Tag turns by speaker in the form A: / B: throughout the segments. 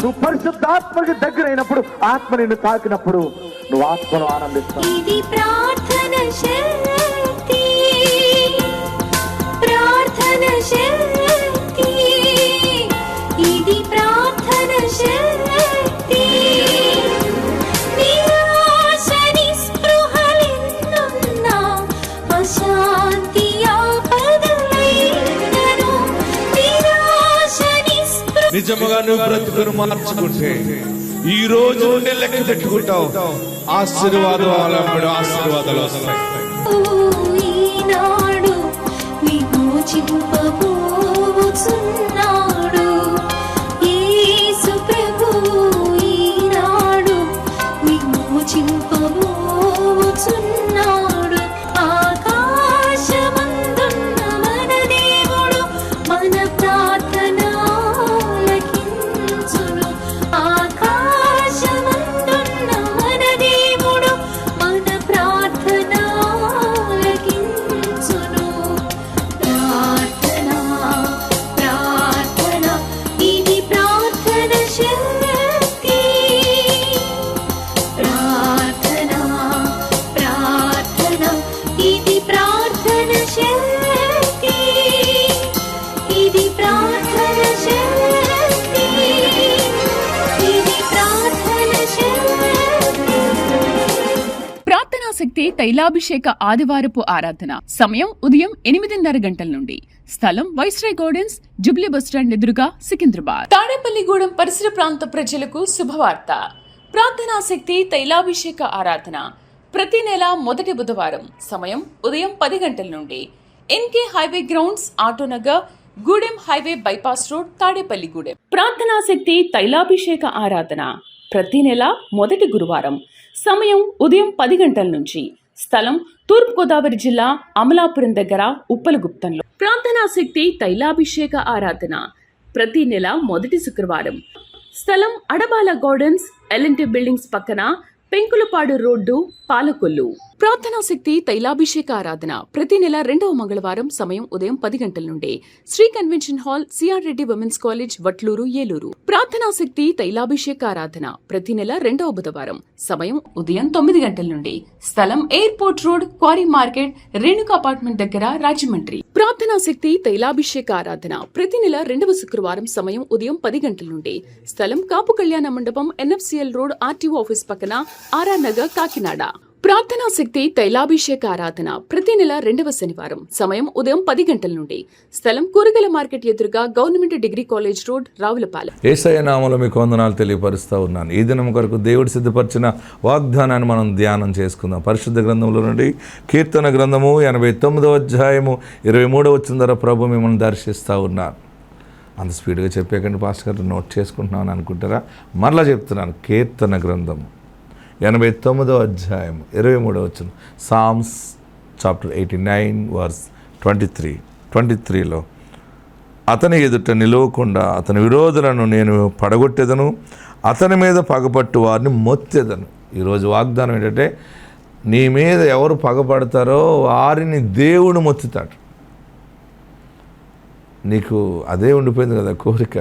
A: నువ్వు పరిశుద్ధాత్మకి దగ్గర అయినప్పుడు, ఆత్మ నిన్ను తాకినప్పుడు నువ్వు ఆత్మను ఆనందిస్తావు.
B: ఇది ప్రార్థన శక్తి, ప్రార్థన శక్తి, ఇది ప్రార్థన శక్తి. నిరాశ నిస్పృహలెన్నున్నా, అశాంతి ఆపదలైనను, నిరాశ నిస్పృహ.
C: నిజముగా నువ్వు బ్రతుకును మార్చుకుంటే ఈ రోజు నుండి లెక్క పెట్టుకుంటావు. ఆశీర్వాదాలు వస్తాయి.
B: ఈనాడు విమోచింపబోచున్నాడు యేసు ప్రభు, ఈనాడు విమోచింపబోచున్నాడు. ఆకాశమందున్న మన దేవుడు మన ప్రార్థన ఆలకించును. ఆకాశమందున్న మన దేవుడు మన ప్రార్థన ఆలకించును. ప్రార్థన, ప్రార్థన, ఇది ప్రార్థన శక్తి. ప్రార్థన, ప్రార్థన, ఇది ప్రార్థన శక్తి. ఇది ప్రార్థన శక్తి, ఇది ప్రార్థన శక్తి.
D: ప్రార్థనా శక్తి తైలాభిషేక ఆదివారపు ఆరాధన. సమయం ఉదయం 8:30 గంటల నుండి. స్థలం వైస్రాయ్ గార్డెన్స్, జుబ్లీ బస్టాండ్ ఎదురుగా, సికింద్రాబాద్. తాడేపల్లిగూడెం పరిసర ప్రాంత ప్రజలకు శుభవార్త. ప్రార్థనా శక్తి తైలాభిషేక ఆరాధన ప్రతి నెల మొదటి బుధవారం. సమయం ఉదయం 10 గంటల నుండి. NK highway grounds, Autonagar, Gudem highway bypass road, Tadepalligudem. ప్రార్థనా శక్తి తైలాభిషేక ఆరాధన ప్రతి నెల మొదటి గురువారం. సమయం ఉదయం 10 గంటల నుంచి. స్థలం తూర్పుగోదావరి జిల్లా, అమలాపురం దగ్గర, ఉప్పలగుప్తంలో. ప్రార్థనా శక్తి తైలాభిషేక ఆరాధన ప్రతి నెల మొదటి శుక్రవారం. స్థలం అడబాల గార్డెన్స్, ఎల్ఎన్టీ బిల్డింగ్స్ పక్కన, పెంకులపాడు రోడ్డు, పాలకొల్లు. ప్రార్థనా శక్తి తైలాభిషేక ఆరాధన ప్రతి నెల 2వ మంగళవారం. సమయం ఉదయం 10 గంటల నుండి. Shri convention hall, C R Reddy women's college, Vatluru, Eluru. ప్రార్థనా శక్తి తైలాభిషేక ఆరాధన ప్రతి నెల 2వ బుధవారం. సమయం ఉదయం 9 గంటల నుండి. స్థలం airport road, quarry market, Renuka apartment దగ్గర, రాజమండ్రి. ప్రార్థనా శక్తి తైలాభిషేక ఆరాధన ప్రతి నెల 2వ శుక్రవారం. సమయం ఉదయం 10 గంటల నుండి. స్థలం కాపు కళ్యాణ మండపం, ఎన్ఎఫ్సిఎల్ రోడ్, ఆర్టీఓ ఆఫీస్ పక్కన, ఆర్ఆర్ నగర్, కాకినాడ. ప్రార్థనా శక్తి తైలాభిషేక ఆరాధన ప్రతి నెల 2వ శనివారం. సమయం ఉదయం 10 గంటల నుండి. స్థలం కూరగాయల మార్కెట్ ఎదురుగా, government degree college road, Ravulapalem.
E: Yesayya నామములో మీకు వందనాలు తెలియపరుస్తూ ఉన్నాను. ఈ దినం కొరకు దేవుడు సిద్ధపరిచిన వాగ్దానాన్ని మనం ధ్యానం చేసుకుందాం. పరిశుద్ధ గ్రంథంలో నుండి కీర్తన గ్రంథము 89వ అధ్యాయము 23వ వచనం ద్వారా ప్రభు మిమ్మల్ని దర్శిస్తూ ఉన్నారు. అంత స్పీడ్గా చెప్పేకండి పాస్టర్ గారు, నోట్ చేసుకుంటున్నాను అనుకుంటారా? మరలా చెప్తున్నాను. కీర్తన గ్రంథము 89వ అధ్యాయం 23వ వచనం. సామ్స్ చాప్టర్ 89 వర్స్ 23లో అతని ఎదుట నిలవకుండా అతని విరోధులను నేను పడగొట్టేదను, అతని మీద పగపట్టు వారిని మొత్తెదను. ఈరోజు వాగ్దానం ఏంటంటే, నీ మీద ఎవరు పగపడతారో వారిని దేవుడు మొత్తుతాడు. నీకు అదే ఉండిపోయింది కదా కోరిక.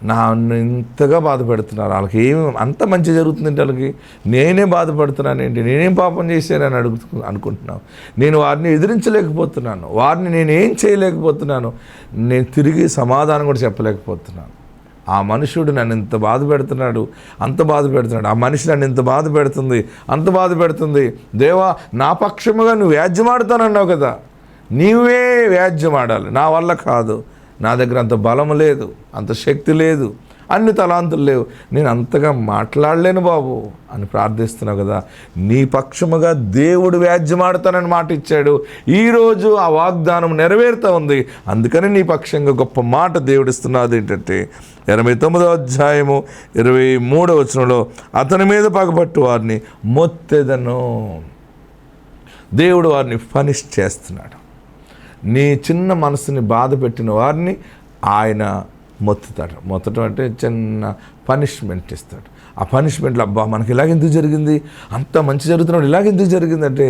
E: నన్ను ఇంతగా బాధ పెడుతున్నారు, వాళ్ళకి ఏమి అంత మంచి జరుగుతుందంటే వాళ్ళకి నేనే బాధపడుతున్నాను ఏంటి, నేనేం పాపం చేశానని అనుకుంటున్నావు. నేను వారిని ఎదిరించలేకపోతున్నాను, వారిని నేనేం చేయలేకపోతున్నాను, నేను తిరిగి సమాధానం కూడా చెప్పలేకపోతున్నాను. ఆ మనుషుడు నన్ను ఇంత బాధ పెడుతున్నాడు, అంత బాధ పెడుతున్నాడు, ఆ మనిషి నన్ను ఇంత బాధ పెడుతుంది, అంత బాధ పెడుతుంది. దేవా, నా పక్షముగా నువ్వు వ్యాజ్యమాడుతానన్నావు కదా, నీవే వ్యాజ్యమాడాలి. నా వల్ల కాదు, నా దగ్గర అంత బలం లేదు, అంత శక్తి లేదు, అన్ని తలాంతులు లేవు, నేను అంతగా మాట్లాడలేను బాబు అని ప్రార్థిస్తున్నావు కదా. నీ పక్షముగా దేవుడు వ్యాజ్యమాడుతానని మాట ఇచ్చాడు. ఈరోజు ఆ వాగ్దానం నెరవేరుతూ ఉంది. అందుకని నీ పక్షంగా గొప్ప మాట దేవుడిస్తున్నది. ఏంటంటే 89వ అధ్యాయము 23వ వచనంలో, అతని మీద పగపట్టు వారిని మొత్తెదను. దేవుడు వారిని పనిష్ చేస్తున్నాడు. నీ చిన్న మనసుని బాధ పెట్టిన వారిని ఆయన మొత్తుతాడు. మొత్తటం అంటే చిన్న పనిష్మెంట్ ఇస్తాడు. ఆ పనిష్మెంట్లో అబ్బా మనకి ఇలాగెందుకు జరిగింది, అంత మంచి జరుగుతున్నాడు, ఇలాగెందుకు జరిగిందంటే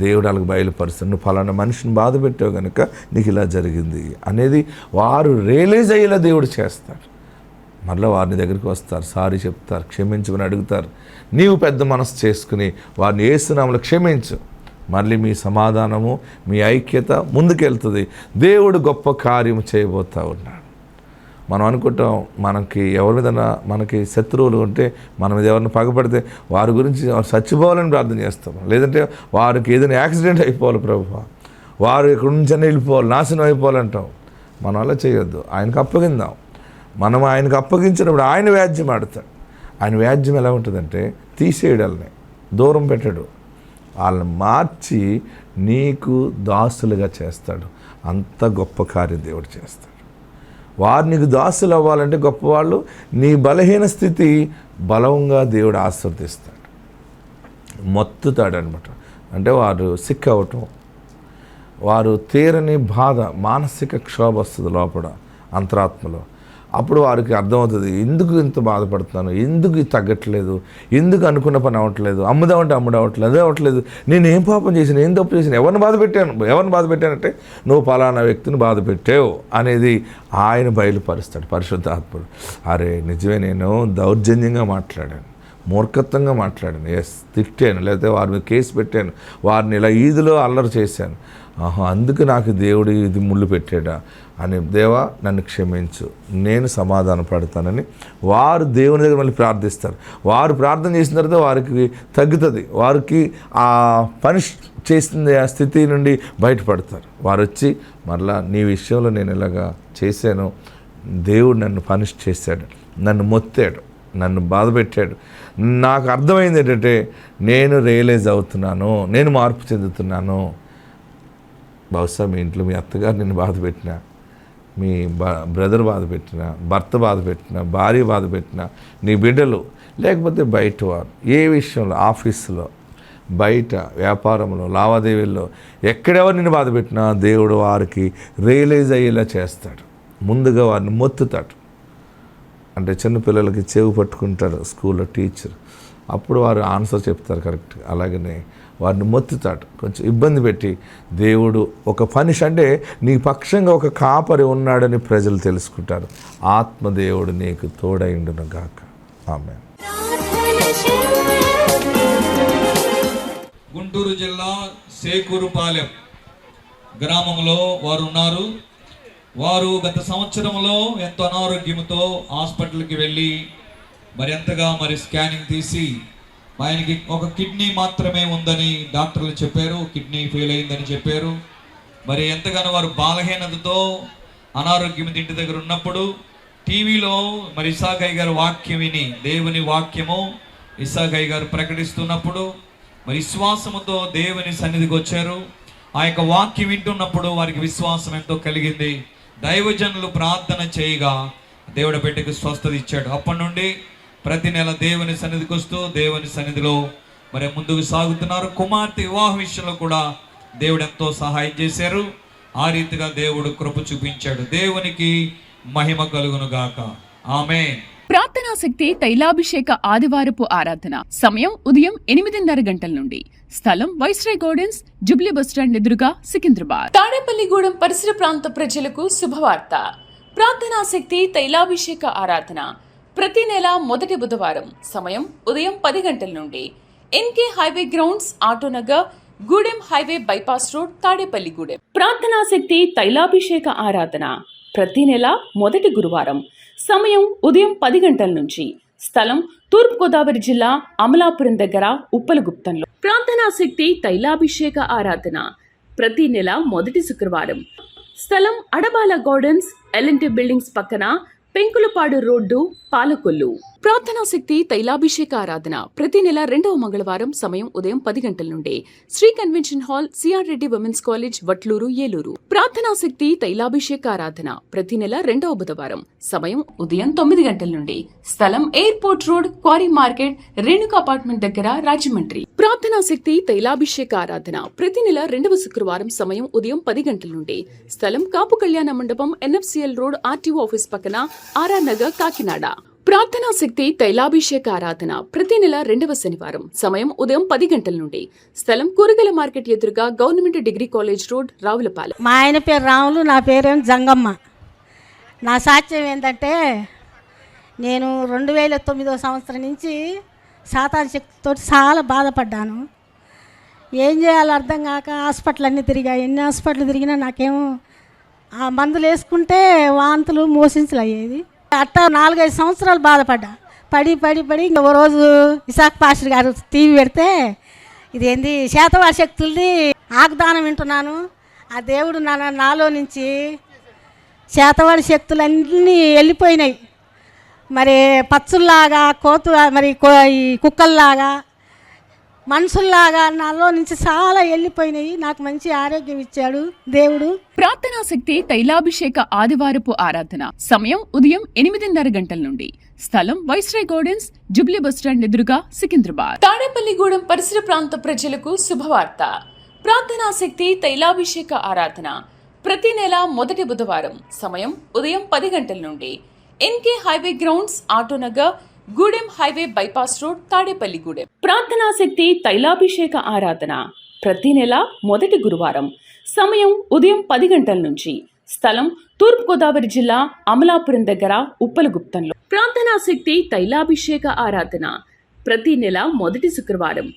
E: దేవుడు వాళ్ళకి బయలుపరుస్తాడు. నువ్వు ఫలానా మనిషిని బాధ పెట్టావు కనుక నీకు ఇలా జరిగింది అనేది వారు రియలైజ్ అయ్యేలా దేవుడు చేస్తాడు. మరలా వారిని దగ్గరికి వస్తారు, సారీ చెప్తారు, క్షమించమని అడుగుతారు. నీవు పెద్ద మనసు చేసుకుని వారిని యేసునామములో క్షమించు. మళ్ళీ మీ సమాధానము, మీ ఐక్యత ముందుకెళ్తుంది. దేవుడు గొప్ప కార్యము చేయబోతూ ఉన్నాడు. మనం అనుకుంటాం మనకి ఎవరి మీద మనకి శత్రువులు ఉంటే, మన మీద ఎవరిని పగపడితే వారి గురించి చచ్చిపోవాలని ప్రార్థన చేస్తాం. లేదంటే వారికి ఏదైనా యాక్సిడెంట్ అయిపోవాలి ప్రభువా, వారు ఇక్కడి నుంచి వెళ్ళిపోవాలి, నాశనం అయిపోవాలంటాం. మనం అలా చేయొద్దు. ఆయనకు అప్పగిందాం. మనం ఆయనకు అప్పగించినప్పుడు ఆయన వ్యాజ్యం ఆడతాడు. ఆయన వ్యాజ్యం ఎలా ఉంటుందంటే తీసేయడాలని, దూరం పెట్టాడు, వాళ్ళని మార్చి నీకు దాసులుగా చేస్తాడు. అంత గొప్ప కార్యం దేవుడు చేస్తాడు. వారు నీకు దాసులు అవ్వాలంటే గొప్పవాళ్ళు, నీ బలహీన స్థితి బలంగా దేవుడు ఆశీర్వదిస్తాడు, మొత్తుతాడు అనమాట. అంటే వారు సిక్ అవ్వటం, వారు తీరని బాధ, మానసిక క్షోభ వస్తుంది లోపల అంతరాత్మలో. అప్పుడు వారికి అర్థమవుతుంది, ఎందుకు ఇంత బాధపడుతున్నాను, ఎందుకు ఇది తగ్గట్లేదు, ఎందుకు అనుకున్న పని అవ్వట్లేదు, అమ్ముదామంటే అదే అవ్వట్లేదు, నేను ఏం పాపం చేశాను, ఏం తప్పు చేశాను, ఎవరిని బాధ పెట్టానంటే నువ్వు పలానా వ్యక్తిని బాధ పెట్టావు అనేది ఆయన బయలుపరుస్తాడు పరిశుద్ధాత్ముడు. అరే నిజమే, నేను దౌర్జన్యంగా మాట్లాడాను, మూర్ఖత్వంగా మాట్లాడాను, తిట్టాను, లేకపోతే వారి మీద కేసు పెట్టాను, వారిని ఇలా ఈదులో అల్లరి చేశాను, అందుకు నాకు దేవుడు ఇది ముళ్ళు పెట్టాడా అని, దేవా నన్ను క్షమించు, నేను సమాధాన పడతానని వారు దేవుని దగ్గర మళ్ళీ ప్రార్థిస్తారు. వారు ప్రార్థన చేసిన తర్వాత వారికి తగ్గుతుంది, వారికి ఆ పనిష్ చేసింది ఆ స్థితి నుండి బయటపడతారు. వారు వచ్చి మరలా నీ విషయంలో నేను ఇలాగా చేశాను, దేవుడు నన్ను పనిష్ చేశాడు, నన్ను మొత్తాడు, నన్ను బాధ పెట్టాడు, నాకు అర్థమైంది ఏంటంటే నేను రియలైజ్ అవుతున్నాను, నేను మార్పు చెందుతున్నాను. బహుశా మీ ఇంట్లో మీ అత్తగారు నిన్ను బాధ పెట్టినా, మీ బ్రదర్ బాధ పెట్టినా, భర్త బాధ పెట్టినా, భార్య బాధ పెట్టినా, నీ బిడ్డలు, లేకపోతే బయట వారు, ఏ విషయంలో, ఆఫీసులో, బయట వ్యాపారంలో, లావాదేవీల్లో, ఎక్కడెవరు నిన్ను బాధ పెట్టినా దేవుడు వారికి రియలైజ్ అయ్యేలా చేస్తాడు. ముందుగా వారిని మొత్తుతాడు. అంటే చిన్నపిల్లలకి చెవి పట్టుకుంటాడు స్కూల్లో టీచర్, అప్పుడు వారు ఆన్సర్ చెప్తారు కరెక్ట్. అలాగనే వారిని మొత్తుతాడు, కొంచెం ఇబ్బంది పెట్టి దేవుడు ఒక పనిష్ అంటే నీ పక్షంగా ఒక కాపరి ఉన్నాడని ప్రజలు తెలుసుకుంటారు. ఆత్మదేవుడు నీకు తోడైండును గాక. ఆమేన్.
F: గుంటూరు జిల్లా సేకూరుపాలెం గ్రామంలో వారు ఉన్నారు. వారు గత సంవత్సరంలో ఎంతో అనారోగ్యంతో హాస్పిటల్కి వెళ్ళి ఎంతగా స్కానింగ్ తీసి ఆయనకి ఒక కిడ్నీ మాత్రమే ఉందని డాక్టర్లు చెప్పారు, కిడ్నీ ఫెయిల్ అయిందని చెప్పారు. ఎంతగానో వారు బలహీనతతో అనారోగ్యం ఇంటి దగ్గర ఉన్నప్పుడు టీవీలో ఇసాగయ్య గారు వాక్యం విని, దేవుని వాక్యము ఇసాగయ్య గారు ప్రకటిస్తున్నప్పుడు విశ్వాసముతో దేవుని సన్నిధికి వచ్చారు. ఆ యొక్క వాక్యం వింటున్నప్పుడు వారికి విశ్వాసం ఎంతో కలిగింది. దైవజనులు ప్రార్థన చేయగా దేవుడి బిడ్డకు స్వస్థత ఇచ్చాడు. అప్పటి నుండి ప్రతి నెల దేవుని సన్నిధికి వస్తూ దేవుని సన్నిధిలో ముందుకు సాగుతున్నారు. కుమార్తె వివాహ విషయంలో కూడా దేవుడు ఎంతో సహాయం చేశారు. ఆ రీతిగా దేవుడు కృప చూపించాడు. దేవునికి మహిమ కలుగును గాక. ఆమేన్.
D: ప్రార్థనా శక్తి తైలాభిషేక ఆదివారపు ఆరాధన. సమయం ఉదయం 8:30 గంటల నుండి. స్థలం వైస్రాయ్ గార్డెన్స్, జుబ్లీ బస్టాండ్ ఎదురుగా, సికింద్రాబాద్. తాడేపల్లిగూడెం పరిసర ప్రాంత ప్రజలకు శుభవార్త. ప్రార్థనా శక్తి తైలాభిషేక ఆరాధన ప్రతి నెల మొదటి బుధవారం. సమయం ఉదయం 10 గంటల నుండి. NK highway grounds, Autonagar, Gudem highway bypass road, Tadepalligudem. ప్రార్థనా శక్తి తైలాభిషేక ఆరాధన ప్రతి నెల మొదటి గురువారం. సమయం ఉదయం 10 గంటల నుంచి. స్థలం తూర్పుగోదావరి జిల్లా అమలాపురం దగ్గర, ఉప్పలగుప్తంలో. ప్రార్థనా శక్తి తైలాభిషేక ఆరాధన ప్రతి నెల మొదటి శుక్రవారం. స్థలం అడబాల గార్డెన్స్, ఎల్ఎన్టీ బిల్డింగ్స్ పక్కన, పెంకులపాడు రోడ్డు, పాలకొల్లు. ప్రార్థనా శక్తి తైలాభిషేక ఆరాధన ప్రతి నెల 2వ మంగళవారం. సమయం ఉదయం 10 గంటల నుండి. Shri convention hall, C R Reddy women's college, Vatluru, Eluru. ప్రార్థనా శక్తి తైలాభిషేక ఆరాధన ప్రతి నెల 2వ బుధవారం. సమయం ఉదయం 9 గంటల నుండి. స్థలం airport road, quarry market, Renuka apartment దగ్గర, రాజమండ్రి. ప్రార్థనా శక్తి తైలాభిషేక ఆరాధన ప్రతి నెల 2వ శుక్రవారం. సమయం ఉదయం 10 గంటల నుండి. స్థలం కాపు కళ్యాణ మండపం, ఎన్ఎఫ్సిఎల్ రోడ్, ఆర్టీఓ ఆఫీస్ పక్కన, ఆర్ఆర్ నగర్, కాకినాడ. ప్రార్థనా శక్తి తైలాభిషేక ఆరాధన ప్రతి నెల 2వ శనివారం. సమయం ఉదయం 10 గంటల నుండి. స్థలం కూరగాయల మార్కెట్ ఎదురుగా, government degree college road, Ravulapalem.
G: మా ఆయన పేరు రాములు, నా పేరేం జంగమ్మ. నా సాక్ష్యం ఏంటంటే నేను 2009 సంవత్సరం నుంచి సాతాను శక్తితో చాలా బాధపడ్డాను. ఏం చేయాలో అర్థం కాక హాస్పిటల్ అన్నీ తిరిగా. ఎన్ని హాస్పిటల్ తిరిగినా నాకేమో ఆ మందులు వేసుకుంటే వాంతులు మోషన్స్లు అయ్యేది. అట్టా 4-5 సంవత్సరాలు బాధపడ్డా. పడి ఇంకో రోజు ఇసాక్ పాస్టర్ గారు టీవీ పెడితే ఇదేంది శాతవారి శక్తుల్ని ఆగ్దానం వింటున్నాను. ఆ దేవుడు నాలో నుంచి శాతవారి శక్తులన్నీ వెళ్ళిపోయినాయి. మరి పచ్చుల్లాగా ఈ కుక్కల్లాగా మనుషుల్లాగా నాలో నుంచి చాలా వెళ్ళిపోయినాయి. నాకు మంచి ఆరోగ్యం ఇచ్చాడు దేవుడు.
D: ప్రార్థనా శక్తి తైలాభిషేక ఆదివారపు ఆరాధన సమయం ఉదయం 8:30 గంటల నుండి. స్థలం వైస్రాయ్ గార్డెన్స్, జుబ్లీ బస్టాండ్ ఎదురుగా, సికింద్రాబాద్. తాడేపల్లిగూడెం పరిసర ప్రాంత ప్రజలకు శుభవార్త. ప్రార్థనా శక్తి తైలాభిషేక ఆరాధన ప్రతి నెల మొదటి బుధవారం సమయం ఉదయం 10 గంటల నుండి. NK highway grounds, Autonagar, Gudem highway bypass road, Tadepalligudem. ప్రార్థనా శక్తి తైలాభిషేక ఆరాధన ప్రతి నెల మొదటి గురువారం సమయం ఉదయం 10 గంటల నుంచి. స్థలం తూర్పుగోదావరి జిల్లా, అమలాపురం దగ్గర, ఉప్పలగుప్తంలో. ప్రార్థనా శక్తి తైలాభిషేక ఆరాధన ప్రతి నెల మొదటి శుక్రవారం.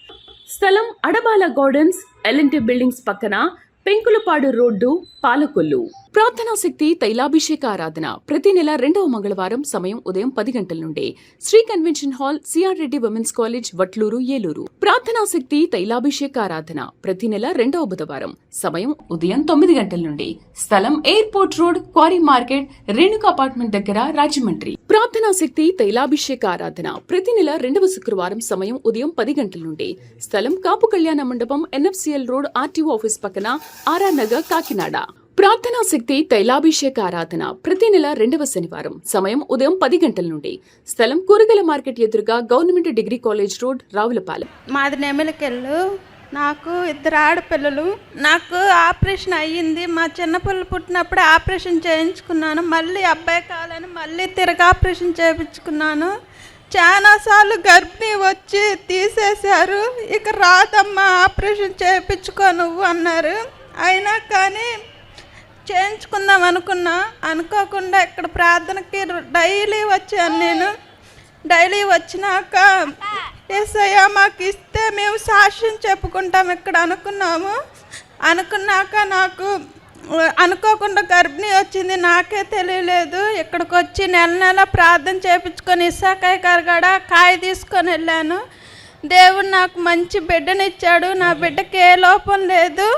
D: స్థలం అడబాల గార్డెన్స్, ఎల్ఎన్టీ బిల్డింగ్స్ పక్కన, పెంకులపాడు రోడ్డు, పాలకొల్లు. ప్రార్థనా శక్తి తైలాభిషేక ఆరాధన ప్రతి నెల 2వ మంగళవారం సమయం ఉదయం 10 గంటల నుండి. Shri convention hall, C R Reddy women's college, Vatluru, Eluru. ప్రార్థనా శక్తి తైలాభిషేక ఆరాధన ప్రతి నెల 2వ బుధవారం సమయం ఉదయం 9 గంటల నుండి. స్థలం airport road, quarry market, Renuka apartment దగ్గర, రాజమండ్రి. ప్రార్థనా శక్తి తైలాభిషేక ఆరాధన ప్రతి నెల 2వ శుక్రవారం సమయం ఉదయం 10 గంటల నుండి. స్థలం కాపు కళ్యాణ మండపం, ఎన్ఎఫ్సిఎల్ రోడ్, ఆర్టీఓ ఆఫీస్ పక్కన, ఆర్ఆర్ నగర్, కాకినాడ. ప్రార్థనా శక్తి తైలాభిషేక ఆరాధన ప్రతి నెల 2వ శనివారం సమయం ఉదయం 10 గంటల నుండి. స్థలం కూరగాయల మార్కెట్ ఎదురుగా, government degree college road, Ravulapalem.
H: మాది నెమలికెళ్ళు. నాకు 2 ఆడపిల్లలు. నాకు ఆపరేషన్ అయ్యింది. మా చిన్నపిల్లలు పుట్టినప్పుడు ఆపరేషన్ చేయించుకున్నాను. మళ్ళీ అబ్బాయి కాలని మళ్ళీ తిరగ ఆపరేషన్ చేయించుకున్నాను. చాలాసార్లు గర్భిణీ వచ్చి తీసేశారు. ఇక రాదమ్మా ఆపరేషన్ చేయించుకో నువ్వు అన్నారు. అయినా కానీ చేయించుకుందాం అనుకోకుండా ఇక్కడ ప్రార్థనకి డైలీ వచ్చాను నేను. డైలీ వచ్చినాక యేసయ్య మాకు ఇస్తే మేము సాక్ష్యం చెప్పుకుంటాం ఇక్కడ అనుకున్నాక నాకు అనుకోకుండా గర్భిణీ వచ్చింది. నాకే తెలియలేదు. ఇక్కడికి వచ్చి నెల ప్రార్థన చేయించుకొని ఇస్సాకాయ కరగడ కాయ తీసుకొని వెళ్ళాను. దేవుడు నాకు మంచి బిడ్డనిచ్చాడు. నా బిడ్డకి ఏ లోపం లేదు.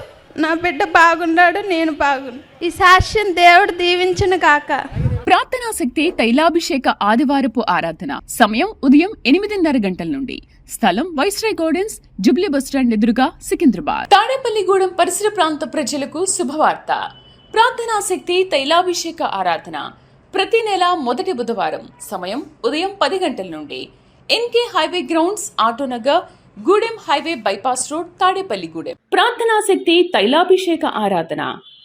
H: నా బిడ్డ బాగున్నాడు, నేను బాగున్నా. ఈ సాక్ష్యం దేవుడు దీవించును గాక.
D: ప్రార్థనా శక్తి తైలాభిషేక ఆదివారపు ఆరాధన సమయం ఉదయం 8:30 గంటల నుండి. స్థలం వైస్రాయ్ గార్డెన్స్, జుబ్లీ బస్టాండ్ ఎదురుగా, సికింద్రాబాద్. తాడేపల్లిగూడెం పరిసర ప్రాంత ప్రజలకు శుభవార్త. ప్రార్థనా శక్తి తైలాభిషేక ఆరాధన ప్రతి నెల మొదటి బుధవారం సమయం ఉదయం 10 గంటల నుండి. NK highway grounds, Autonagar, Gudem highway bypass road, Tadepalligudem. ప్రార్థనా శక్తి తైలాభిషేక ఆరాధన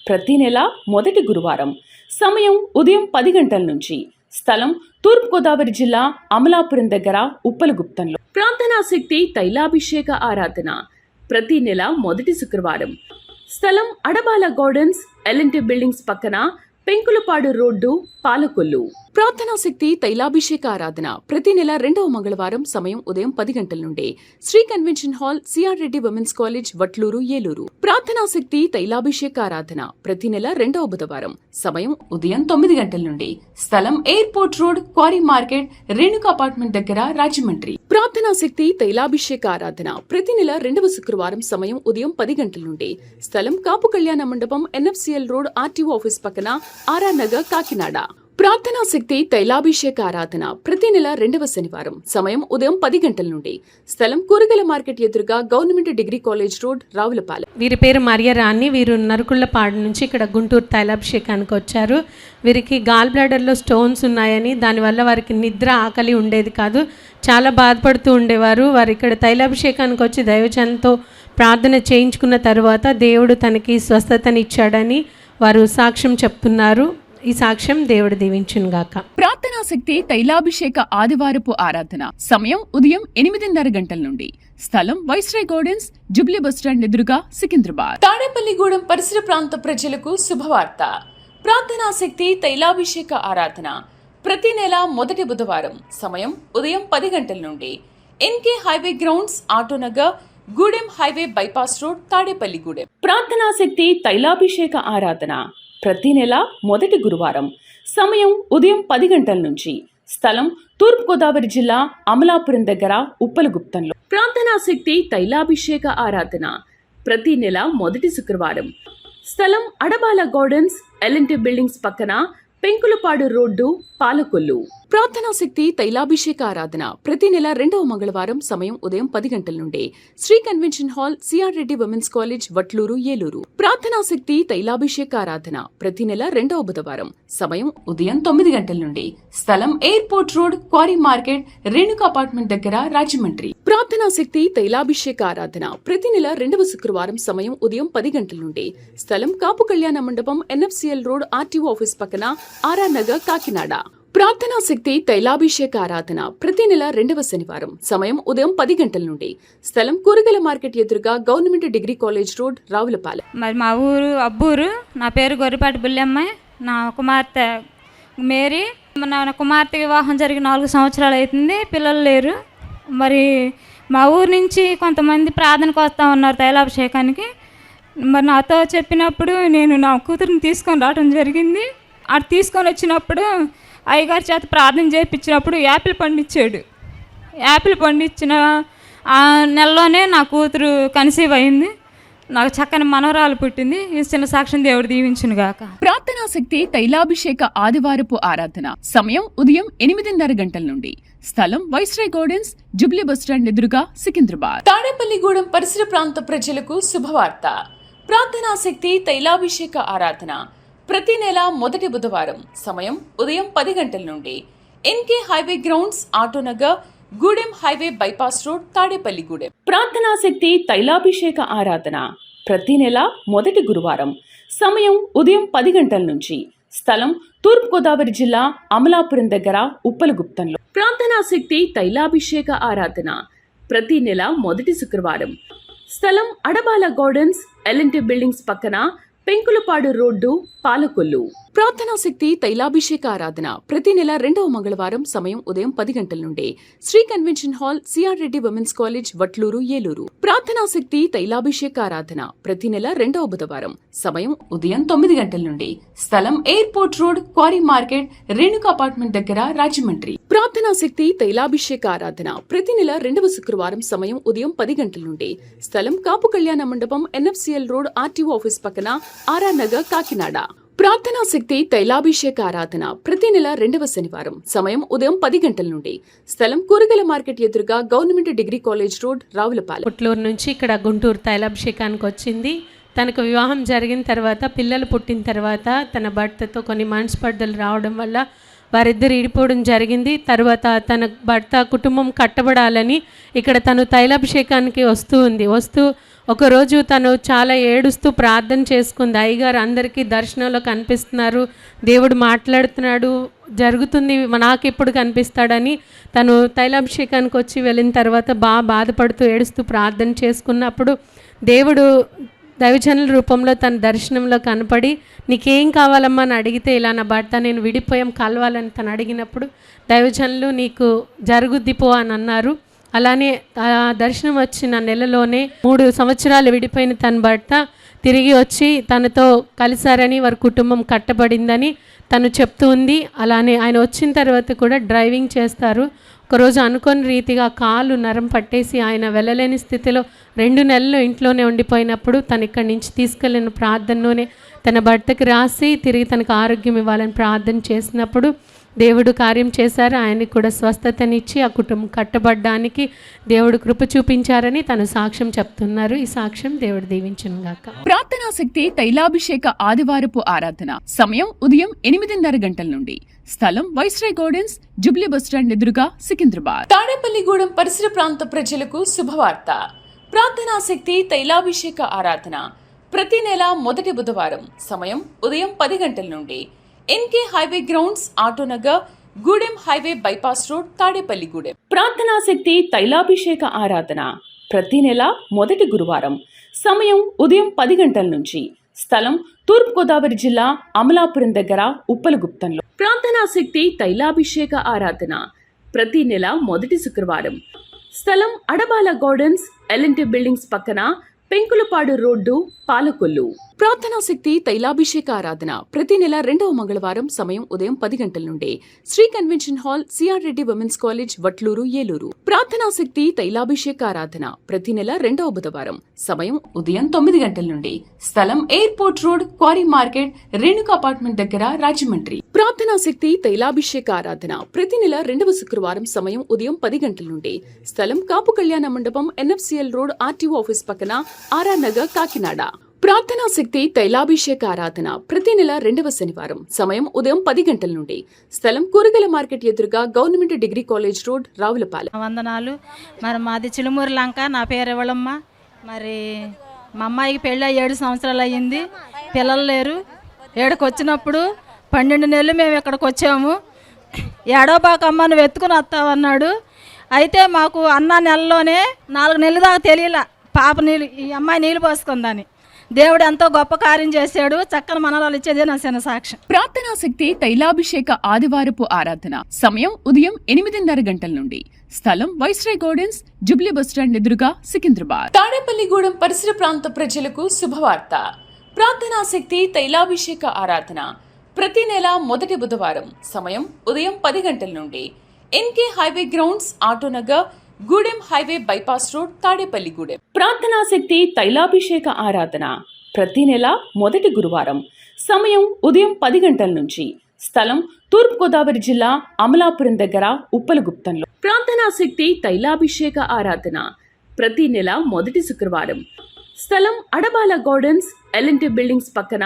D: ప్రతి నెల మొదటి గురువారం సమయం ఉదయం 10 గంటల నుంచి. స్థలం తూర్పుగోదావరి జిల్లా, అమలాపురం దగ్గర, ఉప్పలగుప్తంలో. ప్రార్థనా శక్తి తైలాభిషేక ఆరాధన ప్రతి నెల మొదటి శుక్రవారం. స్థలం అడబాల గార్డెన్స్, ఎల్ఎన్టీ బిల్డింగ్స్ పక్కన, పెంకులపాడు రోడ్డు, పాలకొల్లు. ప్రార్థనా శక్తి తైలాభిషేక ఆరాధన ప్రతి నెల 2వ మంగళవారం సమయం ఉదయం 10 గంటల నుండి. Shri convention hall, C R Reddy women's college, Vatluru, Eluru. ప్రార్థనా శక్తి తైలాభిషేక ఆరాధన ప్రతి నెల 2వ బుధవారం సమయం ఉదయం 9 గంటల నుండి. స్థలం airport road, quarry market, Renuka apartment దగ్గర, రాజమండ్రి. ప్రార్థనా శక్తి తైలాభిషేక ఆరాధన ప్రతి నెల 2వ శుక్రవారం సమయం ఉదయం 10 గంటల నుండి. స్థలం కాపు కళ్యాణ మండపం, ఎన్ఎఫ్సిఎల్ రోడ్, ఆర్టీఓ ఆఫీస్ పక్కన, ఆర్ఆర్ నగర్, కాకినాడ. ప్రార్థనా శక్తి తైలాభిషేక ఆరాధన ప్రతి నెల 2వ శనివారం సమయం ఉదయం 10 గంటల నుండి. స్థలం కూరగాయల మార్కెట్ ఎదురుగా, government degree college road, Ravulapalem.
I: వీరి పేరు మరియరాణి. వీరు నరుకుళ్ళపాడు నుంచి ఇక్కడ గుంటూరు తైలాభిషేకానికి వచ్చారు. వీరికి గాల్ బ్లాడర్లో స్టోన్స్ ఉన్నాయని, దానివల్ల వారికి నిద్ర, ఆకలి ఉండేది కాదు. చాలా బాధపడుతూ ఉండేవారు. వారు ఇక్కడ తైలాభిషేకానికి వచ్చి దైవజనంతో ప్రార్థన చేయించుకున్న తర్వాత దేవుడు తనకి స్వస్థతనిచ్చాడని వారు సాక్ష్యం చెప్తున్నారు. ఈ సాక్ష్యం దేవుడు దీవించును గాక.
D: ప్రార్థనా శక్తి తైలాభిషేక ఆదివారపు ఆరాధన సమయం ఉదయం 8:30 గంటల నుండి. స్థలం వైస్రాయ్ గార్డెన్స్, జుబ్లీ బస్టాండ్ ఎదురుగా, సికింద్రాబాద్. తాడేపల్లిగూడెం పరిసర ప్రాంత ప్రజలకు శుభవార్త. ప్రార్థనా శక్తి తైలాభిషేక ఆరాధన ప్రతి నెల మొదటి బుధవారం సమయం ఉదయం 10 గంటల నుండి NK highway grounds, Autonagar, Gudem highway bypass road, Tadepalligudem. ప్రార్థనా శక్తి తైలాభిషేక ఆరాధన ప్రతి నెల మొదటి గురువారం సమయం ఉదయం 10 గంటల నుంచి. స్థలం తూర్పుగోదావరి జిల్లా అమలాపురం దగ్గర ఉప్పలగుప్తంలో. ప్రార్థనా శక్తి తైలాభిషేక ఆరాధన ప్రతి నెల మొదటి శుక్రవారం. స్థలం అడబాల గార్డెన్స్, ఎల్ఎన్టీ బిల్డింగ్స్ పక్కన, పెంకులపాడు రోడ్డు, పాలకొల్లు. ప్రార్థనా శక్తి తైలాభిషేక ఆరాధన ప్రతి నెల 2వ మంగళవారం సమయం ఉదయం 10 గంటల నుండి. Shri convention hall, C R Reddy women's college, Vatluru, Eluru. ప్రార్థనా శక్తి తైలాభిషేక ఆరాధన ప్రతి నెల 2వ బుధవారం సమయం ఉదయం 9 గంటల నుండి. స్థలం airport road, quarry market, Renuka apartment దగ్గర, రాజమండ్రి. ప్రార్థనా శక్తి తైలాభిషేక ఆరాధన ప్రతి నెల 2వ శుక్రవారం సమయం ఉదయం 10 గంటల నుండి. స్థలం కాపు కళ్యాణ మండపం, ఎన్ఎఫ్సిఎల్ రోడ్, ఆర్టీఓ ఆఫీస్ పక్కన, ఆర్ఆర్ నగర్, కాకినాడ. ప్రార్థనా శక్తి తైలాభిషేక ఆరాధన ప్రతి నెల 2వ శనివారం సమయం ఉదయం 10 గంటల నుండి. స్థలం కూరగాయల మార్కెట్ ఎదురుగా, government degree college road, Ravulapalem.
J: మరి మా ఊరు అబ్బూరు. నా పేరు గొర్రెపాటి బుల్లెమ్మ. నా కుమార్తె మేరీ. నా కుమార్తె వివాహం జరిగి 4 సంవత్సరాలు అవుతుంది. పిల్లలు లేరు. మరి మా ఊరు నుంచి కొంతమంది ప్రార్థనకు వస్తూ ఉన్నారు తైలాభిషేకానికి. మరి నాతో చెప్పినప్పుడు నేను నా కూతురిని తీసుకొని రావడం జరిగింది. అటు తీసుకొని వచ్చినప్పుడు అయ్యగారి చేత ప్రార్థన చేయించినప్పుడు యాపిల్ పండిచ్చాడు. యాపిల్ పండించిన ఆ నెలలోనే నా కూతురు కన్సీవ్ అయింది. నాకు చక్కని మనవరాలు పుట్టింది. ఈ చిన్న సాక్ష్యం దేవుడు దీవించును గాక.
D: ప్రార్థనా శక్తి తైలాభిషేక ఆదివారపు ఆరాధన సమయం ఉదయం 8:30 గంటల నుండి. స్థలం వైస్రాయ్ గార్డెన్స్, జుబ్లీ బస్టాండ్ ఎదురుగా, సికింద్రాబాద్. తాడేపల్లిగూడెం పరిసర ప్రాంత ప్రజలకు శుభవార్త. ప్రార్థనా శక్తి తైలాభిషేక ఆరాధన ప్రతి నెల మొదటి బుధవారం సమయం ఉదయం 10 గంటల నుండి. NK highway grounds, Autonagar, Gudem highway bypass road, Tadepalligudem. ప్రార్థనా శక్తి తైలాభిషేక ఆరాధన ప్రతి నెల మొదటి గురువారం సమయం ఉదయం 10 గంటల నుంచి. స్థలం తూర్పుగోదావరి జిల్లా అమలాపురం దగ్గర, ఉప్పలగుప్తంలో. ప్రార్థనా శక్తి తైలాభిషేక ఆరాధన ప్రతి నెల మొదటి శుక్రవారం. స్థలం అడబాల గార్డెన్స్, ఎల్ఎన్టీ బిల్డింగ్స్ పక్కన, పెంకులపాడు రోడ్డు, పాలకొల్లు. ప్రార్థనా శక్తి తైలాభిషేక ఆరాధన ప్రతి నెల 2వ మంగళవారం సమయం ఉదయం 10 గంటల నుండి. Shri convention hall, C R Reddy women's college, Vatluru, Eluru. ప్రార్థనా శక్తి తైలాభిషేక ఆరాధన ప్రతి నెల 2వ బుధవారం సమయం ఉదయం 9 గంటల నుండి. స్థలం airport road, quarry market, Renuka apartment దగ్గర, రాజమండ్రి. ప్రార్థనా శక్తి తైలాభిషేక ఆరాధన ప్రతి నెల 2వ శుక్రవారం సమయం ఉదయం 10 గంటల నుండి. స్థలం కాపు కళ్యాణ మండపం, ఎన్ఎఫ్సిఎల్ రోడ్, ఆర్టీఓ ఆఫీస్ పక్కన, ఆర్ఆర్ నగర్, కాకినాడ. ప్రార్థనా శక్తి తైలాభిషేక ఆరాధన ప్రతి నెల 2వ శనివారం సమయం ఉదయం 10 గంటల నుండి. స్థలం కూరగాయల మార్కెట్ ఎదురుగా, government degree college road, Ravulapalem.
I: Putluru నుంచి ఇక్కడ గుంటూరు తైలాభిషేకానికి వచ్చింది. తనకు వివాహం జరిగిన తర్వాత, పిల్లలు పుట్టిన తర్వాత తన భర్తతో కొన్ని మనస్పర్ధలు రావడం వల్ల వారిద్దరు ఇడిపోవడం జరిగింది. తర్వాత తన భర్త కుటుంబం కట్టబడాలని ఇక్కడ తను తైలాభిషేకానికి వస్తూ ఒకరోజు తను చాలా ఏడుస్తూ ప్రార్థన చేసుకుంది. అయ్యగారు అందరికీ దర్శనంలో కనిపిస్తున్నారు, దేవుడు మాట్లాడుతున్నాడు, జరుగుతుంది, నాకు ఎప్పుడు కనిపిస్తాడని తను తైలాభిషేకానికి వచ్చి వెళ్ళిన తర్వాత బాధపడుతూ ఏడుస్తూ ప్రార్థన చేసుకున్నప్పుడు దేవుడు దైవజనుల రూపంలో తన దర్శనంలో కనపడి, నీకేం కావాలమ్మా అని అడిగితే, ఇలా నా భర్త నేను విడిపోయాం, కలవాలని తను అడిగినప్పుడు దైవజనులు నీకు జరుగుద్ది పో అని అన్నారు. అలానే ఆ దర్శనం వచ్చిన నెలలోనే 3 సంవత్సరాలు విడిపోయిన తన భర్త తిరిగి వచ్చి తనతో కలిశారని, వారి కుటుంబం కట్టబడిందని తను చెప్తూ ఉంది. అలానే ఆయన వచ్చిన తర్వాత కూడా డ్రైవింగ్ చేస్తారు. ఒకరోజు అనుకోని రీతిగా కాలు నరం పట్టేసి ఆయన వెళ్ళలేని స్థితిలో 2 నెలలు ఇంట్లోనే ఉండిపోయినప్పుడు తను ఇక్కడి నుంచి తీసుకెళ్ళిన ప్రార్థనలోనే తన భర్తకి రాసి తిరిగి తనకు ఆరోగ్యం ఇవ్వాలని ప్రార్థన చేసినప్పుడు దేవుడు కార్యం చేశారు. ఆయనకి కూడా స్వస్థతనిచ్చి ఆ కుటుంబం కట్టబడ్డానికి దేవుడు కృప చూపించారని తను సాక్ష్యం చెప్తున్నారు. ఈ సాక్ష్యం దేవుడు దీవించును గాక.
D: ప్రార్థనా శక్తి తైలాభిషేక ఆదివారపు ఆరాధన సమయం ఉదయం 8:30 గంటల నుండి. స్థలం వైస్రాయ్ గార్డెన్స్, జుబ్లీ బస్టాండ్ ఎదురుగా, సికింద్రాబాద్. తాడేపల్లిగూడెం పరిసర ప్రాంత ప్రజలకు శుభవార్త. ప్రార్థనా శక్తి తైలాభిషేక ఆరాధన ప్రతి నెల మొదటి బుధవారం సమయం ఉదయం 10 గంటల నుండి. NK highway grounds, Autonagar, Gudem highway bypass road, Tadepalligudem. ప్రార్థనా శక్తి తైలాభిషేక ఆరాధన ప్రతి నెల మొదటి గురువారం సమయం ఉదయం 10 గంటల నుంచి. స్థలం తూర్పుగోదావరి జిల్లా అమలాపురం దగ్గర, ఉప్పలగుప్తంలో. ప్రార్థనా ప్రార్థనా శక్తి తైలాభిషేక ఆరాధన ప్రతి నెల మొదటి శుక్రవారం. స్థలం అడబాల గార్డెన్స్, ఎల్ఎన్టీ బిల్డింగ్స్ పక్కన, పెంకులపాడు రోడ్డు, పాలకొల్లు. ప్రార్థనా శక్తి తైలాభిషేక ఆరాధన ప్రతి నెల 2వ మంగళవారం. సమయం ఉదయం 10 గంటల నుండి. Shri convention hall, C R Reddy women's college, Vatluru, Eluru. ప్రార్థనా శక్తి తైలాభిషేక ఆరాధన ప్రతి నెల 2వ బుధవారం. సమయం ఉదయం 9 గంటల నుండి. స్థలం airport road, quarry market, Renuka apartment దగ్గర, రాజమండ్రి. ప్రార్థనా శక్తి తైలాభిషేక ఆరాధన ప్రతి నెల 2వ శుక్రవారం. సమయం ఉదయం 10 గంటల నుండి. స్థలం కాపు కళ్యాణ మండపం, ఎన్ఎఫ్సిఎల్ రోడ్, ఆర్టీఓ ఆఫీస్ పక్కన, ఆర్ఆర్ నగర్, కాకినాడ. ప్రార్థనా శక్తి తైలాభిషేక ఆరాధన ప్రతి నెల 2వ శనివారం. సమయం ఉదయం 10 గంటల నుండి. స్థలం కూరగాయల మార్కెట్ ఎదురుగా, government degree college road, Ravulapalem.
K: వందనాలు. మరి మాది చిలుమూరు లంక. నా పేరు ఎవళమ్మ. మరి మా అమ్మాయికి పెళ్ళి 7 సంవత్సరాలు అయ్యింది. పిల్లలు లేరు. ఏడకు వచ్చినప్పుడు 12 నెలలు మేము ఇక్కడికి వచ్చాము. ఏడోబాకమ్మ నువ్వు ఎత్తుకుని వస్తావన్నాడు. అయితే మాకు అన్న నెలలోనే 4 నెలల దాకా తెలియలా పాప నీళ్ళు, ఈ అమ్మాయి నీళ్ళు పోసుకుందని. దేవుడు ఎంతో గొప్ప కార్యం చేశాడు. చక్కని మనరాలు ఇచ్చేదే నా చిన్న సాక్ష్యం.
D: ప్రార్థనా శక్తి తైలాభిషేక ఆదివారపు ఆరాధన సమయం ఉదయం 8:30 గంటల నుండి. స్థలం వైస్రాయ్ గార్డెన్స్, జుబ్లీ బస్టాండ్ ఎదురుగా, సికింద్రాబాద్. తాడేపల్లిగూడెం పరిసర ప్రాంత ప్రజలకు శుభవార్త. ప్రార్థనా శక్తి తైలాభిషేక ఆరాధన ప్రతి నెల మొదటి బుధవారం. సమయం ఉదయం 10 గంటల నుండి. NK highway grounds, Autonagar, Gudem highway bypass road, Tadepalligudem. ప్రార్థనా శక్తి తైలాభిషేక ఆరాధన ప్రతి నెల మొదటి గురువారం. సమయం ఉదయం 10 గంటల నుంచి. స్థలం తూర్పుగోదావరి జిల్లా, అమలాపురం దగ్గర, ఉప్పలగుప్తంలో. ప్రార్థనా శక్తి తైలాభిషేక ఆరాధన ప్రతి నెల మొదటి శుక్రవారం. స్థలం అడబాల గార్డెన్స్, ఎల్ఎన్టీ బిల్డింగ్స్ పక్కన,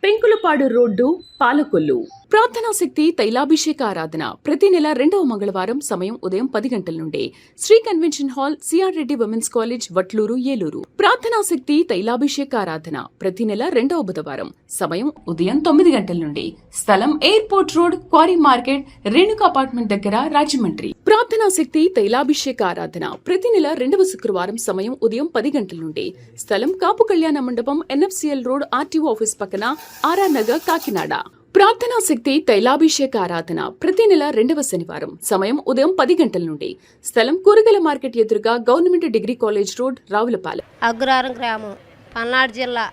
D: పెంకులపాడు రోడ్డు, పాలకొల్లు. ప్రార్థనా శక్తి తైలాభిషేక ఆరాధన ప్రతి నెల 2వ మంగళవారం. సమయం ఉదయం 10 గంటల నుండి. Shri convention hall, C R Reddy women's college, Vatluru, Eluru. ప్రార్థనా శక్తి తైలాభిషేక ఆరాధన ప్రతి నెల 2వ బుధవారం. సమయం ఉదయం 9 గంటల నుండి. స్థలం airport road, quarry market, Renuka apartment దగ్గర, రాజమండ్రి. ప్రార్థనా శక్తి తైలాభిషేక ఆరాధన ప్రతి నెల 2వ శుక్రవారం. సమయం ఉదయం 10 గంటల నుండి. స్థలం కాపు కళ్యాణ మండపం, ఎన్ఎఫ్సిఎల్ రోడ్, ఆర్టీఓ ఆఫీస్ పక్కన, ఆర్ఆర్ నగర్, కాకినాడ. ప్రార్థనా శక్తి తైలాభిషేక ఆరాధన ప్రతి నెల 2వ శనివారం. సమయం ఉదయం 10 గంటల నుండి. స్థలం కూరగాయల మార్కెట్ ఎదురుగా, government degree college road, Ravulapalem.
L: Agraharam గ్రామం, పల్నాడు జిల్లా,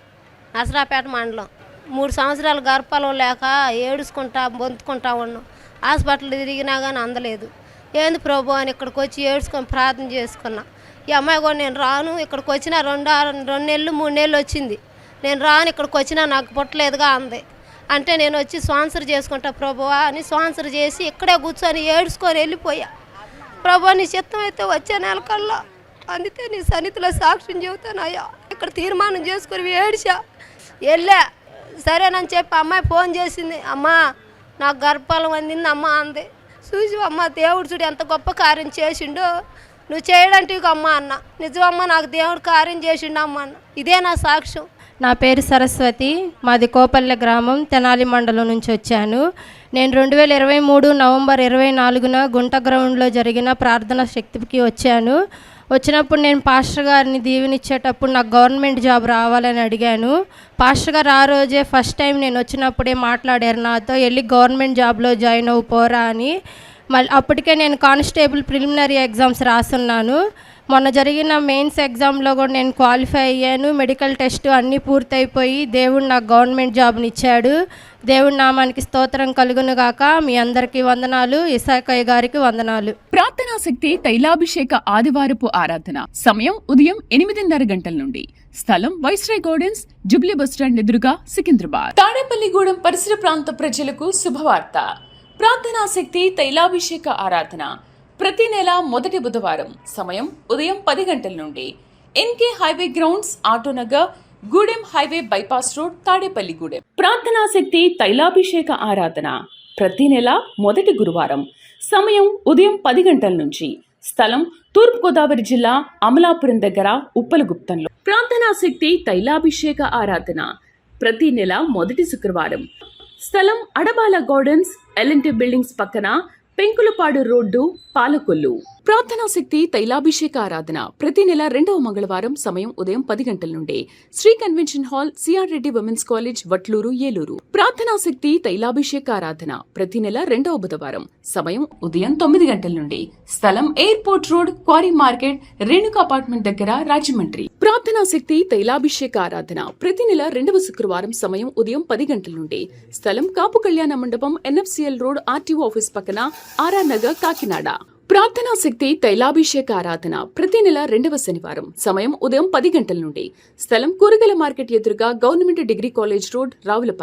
L: నసరాపేట మండలం. 3 సంవత్సరాలు గర్భఫలం లేక ఏడుచుకుంటా బొంతుకుంటా ఉన్నాం. హాస్పిటల్ తిరిగినా కానీ అందలేదు. ఏంది ప్రభు అని ఇక్కడికి వచ్చి ఏడ్చుకొని ప్రార్థన చేసుకున్నా. ఈ అమ్మాయి కూడా నేను రాను, ఇక్కడికి వచ్చిన 2 నెలలు 3 నెలలు వచ్చింది. నేను రాను, ఇక్కడికి వచ్చినా నాకు పుట్టలేదుగా అంది. అంటే నేను వచ్చి స్పాన్సర్ చేసుకుంటా ప్రభువా అని స్పాన్సర్ చేసి ఇక్కడే కూర్చొని ఏడ్చుకొని వెళ్ళిపోయా. ప్రభువా నీ చిత్తం అయితే వచ్చే నెల కల్లా అందుకే నీ సన్నిధిలో సాక్ష్యం చెబుతానయ్యా. ఇక్కడ తీర్మానం చేసుకొని ఏడ్చా వెళ్ళా. సరేనని చెప్పి అమ్మాయి ఫోన్ చేసింది. అమ్మ నాకు గర్భఫలం అందింది అమ్మ అంది. చూసి అమ్మ దేవుడు చూడు ఎంత గొప్ప కార్యం చేసిండో, నువ్వు చేయడానికి అమ్మ అన్న. నిజమమ్మ నాకు దేవుడు కార్యం చేసిండు అమ్మ అన్న. ఇదే నా సాక్ష్యం.
K: నా పేరు సరస్వతి. మాది కోపల్లె గ్రామం, తెనాలి మండలం నుంచి వచ్చాను. నేను 2023 నవంబర్ 24న గుంట గ్రౌండ్లో జరిగిన ప్రార్థన శక్తికి వచ్చాను. వచ్చినప్పుడు నేను పాస్టర్ గారిని దీవెనిచ్చేటప్పుడు నాకు గవర్నమెంట్ జాబ్ రావాలని అడిగాను. పాస్టర్ గారు ఆ రోజే ఫస్ట్ టైం నేను వచ్చినప్పుడే మాట్లాడారు నాతో, వెళ్ళి గవర్నమెంట్ జాబ్లో జాయిన్ అవ్వు పోరా అని. మళ్ళీ అప్పటికే నేను కానిస్టేబుల్ ప్రిలిమినరీ ఎగ్జామ్స్ రాస్తున్నాను. మొన్న జరిగిన మెయిన్స్ ఎగ్జామ్లో కూడా నేను క్వాలిఫై అయ్యాను. మెడికల్ టెస్ట్ అన్నీ పూర్తయిపోయి దేవుడు నాకు గవర్నమెంట్ జాబ్ని ఇచ్చాడు. దేవుడి నామానికి స్తోత్రం కలుగును గాక. మీ అందరికీ వందనాలు. ఇసాకయ్య గారికి వందనాలు.
D: ప్రార్థనా శక్తి తైలాభిషేక ఆదివారపు ఆరాధన సమయం ఉదయం 8:30 గంటల నుండి. స్థలం వైస్రాయ్ గార్డెన్స్, జుబ్లీ బస్టాండ్ ఎదురుగా, సికింద్రాబాద్. తాడేపల్లిగూడెం పరిసర ప్రాంత ప్రజలకు శుభవార్త. ప్రార్థనా శక్తి తైలాభిషేక ఆరాధన ప్రతి నెల మొదటి బుధవారం. సమయం ఉదయం 10 గంటల నుండి. NK highway grounds, Autonagar, Gudem highway bypass road, Tadepalligudem. ప్రార్థనా శక్తి తైలాభిషేక ఆరాధన ప్రతి నెల మొదటి గురువారం. సమయం ఉదయం 10 గంటల నుంచి. స్థలం తూర్పుగోదావరి జిల్లా, అమలాపురం దగ్గర, ఉప్పలగుప్తంలో. ప్రార్థనా శక్తి తైలాభిషేక ఆరాధన ప్రతి నెల మొదటి శుక్రవారం. స్థలం అడబాల గార్డెన్స్, ఎల్ఎన్టీ బిల్డింగ్స్ పక్కన, పెంకులపాడు రోడ్డు, పాలకొల్లు. ప్రార్థనా శక్తి తైలాభిషేక ఆరాధన ప్రతి నెల 2వ మంగళవారం సమయం ఉదయం 10 గంటల నుండి Shri convention hall C R Reddy women's college Vatluru Eluru. ప్రార్థనా శక్తి తైలాభిషేక ఆరాధన ప్రతి నెల 2వ బుధవారం సమయం ఉదయం 9 గంటల నుండి స్థలం airport road, quarry market, Renuka apartment దగ్గర, రాజమండ్రి. ప్రార్థనా శక్తి తైలాభిషేక ఆరాధన ప్రతి నెల 2వ శుక్రవారం సమయం ఉదయం 10 గంటల నుండి స్థలం కాపు కళ్యాణ మండపం, ఎన్ఎఫ్సిఎల్ రోడ్, ఆర్టీఓ ఆఫీస్ పక్కన, ఆర్ఆర్ నగర్, కాకినాడ. ప్రార్థనా శక్తి తైలాభిషేక ఆరాధన ప్రతి నెల 2వ శనివారం సమయం ఉదయం 10 గంటల నుండి స్థలం కూరగాయల మార్కెట్ ఎదురుగా, government degree college road, Ravulapalem.